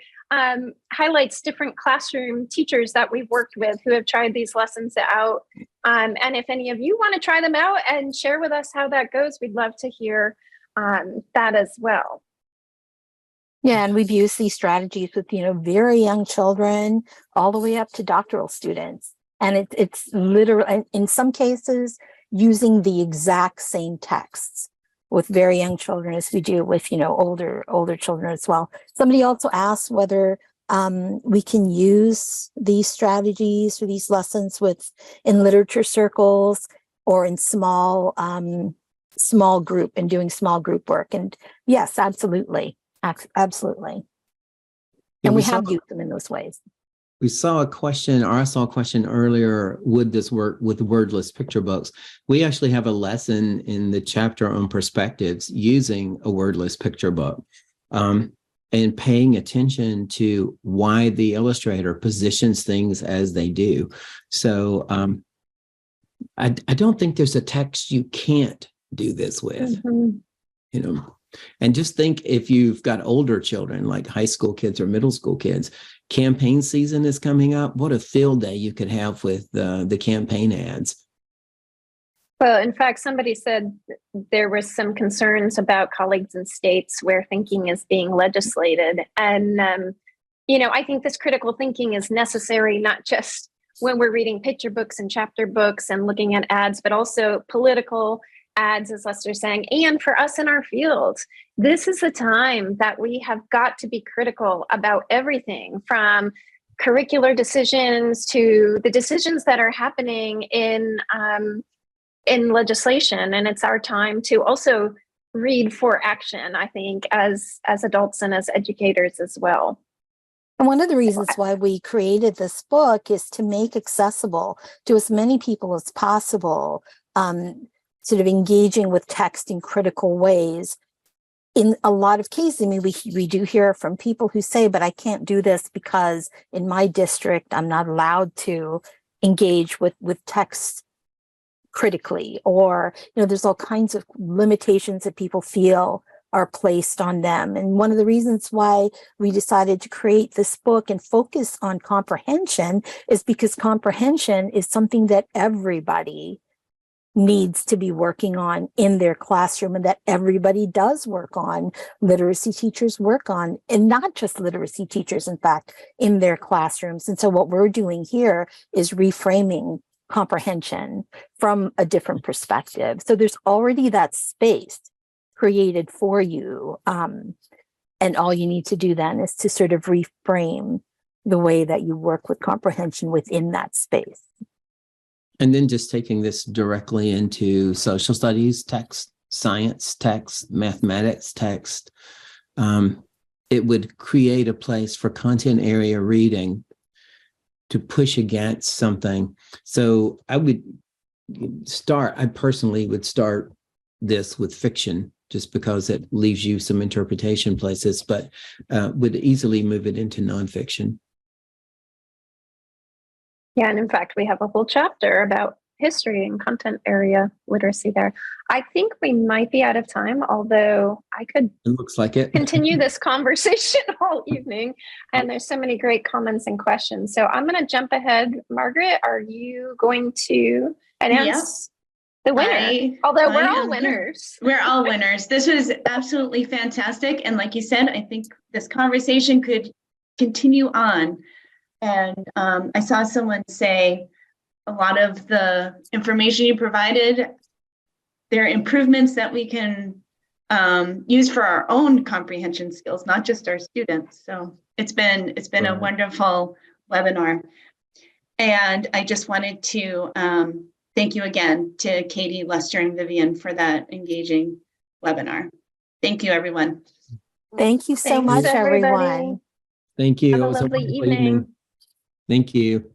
highlights different classroom teachers that we've worked with who have tried these lessons out. And if any of you want to try them out and share with us how that goes, we'd love to hear that as well. Yeah, and we've used these strategies with, very young children all the way up to doctoral students. And it's literally, in some cases, using the exact same texts with very young children as we do with, older children as well. Somebody also asked whether we can use these strategies or these lessons in literature circles or in small group and doing small group work. And yes, absolutely. Absolutely. And we have used them in those ways. We saw a question, or I saw a question earlier, would this work with wordless picture books? We actually have a lesson in the chapter on perspectives using a wordless picture book and paying attention to why the illustrator positions things as they do. So I don't think there's a text you can't do this with, And just think, if you've got older children, like high school kids or middle school kids, campaign season is coming up. What a field day you could have with the campaign ads. Well, in fact, somebody said there were some concerns about colleagues in states where thinking is being legislated. And, I think this critical thinking is necessary, not just when we're reading picture books and chapter books and looking at ads, but also political ads, as Lester's saying, and for us in our fields. This is a time that we have got to be critical about everything, from curricular decisions to the decisions that are happening in legislation. And it's our time to also read for action, I think, as adults and as educators as well. And one of the reasons why we created this book is to make accessible to as many people as possible, sort of engaging with text in critical ways. In a lot of cases, I mean, we do hear from people who say, but I can't do this because in my district, I'm not allowed to engage with text critically, or, there's all kinds of limitations that people feel are placed on them. And one of the reasons why we decided to create this book and focus on comprehension is because comprehension is something that everybody needs to be working on in their classroom, and that everybody does work on. Literacy teachers work on, and not just literacy teachers, in fact, in their classrooms. And so what we're doing here is reframing comprehension from a different perspective. So there's already that space created for you. And all you need to do then is to sort of reframe the way that you work with comprehension within that space. And then just taking this directly into social studies text, science text, mathematics text, it would create a place for content area reading to push against something. So I personally would start this with fiction, just because it leaves you some interpretation places, but would easily move it into nonfiction. Yeah, and in fact, we have a whole chapter about history and content area literacy there. I think we might be out of time, although I could It looks like it. continue this conversation all evening. And there's so many great comments and questions. So I'm going to jump ahead. Margaret, are you going to announce the winner? Although we're all winners. We're all winners. This was absolutely fantastic. And like you said, I think this conversation could continue on. And I saw someone say a lot of the information you provided, there are improvements that we can use for our own comprehension skills, not just our students. So it's been a wonderful webinar. And I just wanted to thank you again to Katie, Lester, and Vivian for that engaging webinar. Thank you, everyone. Thank you so Thanks, much, everybody. everyone. Thank you. Have It a was lovely wonderful evening. Thank you.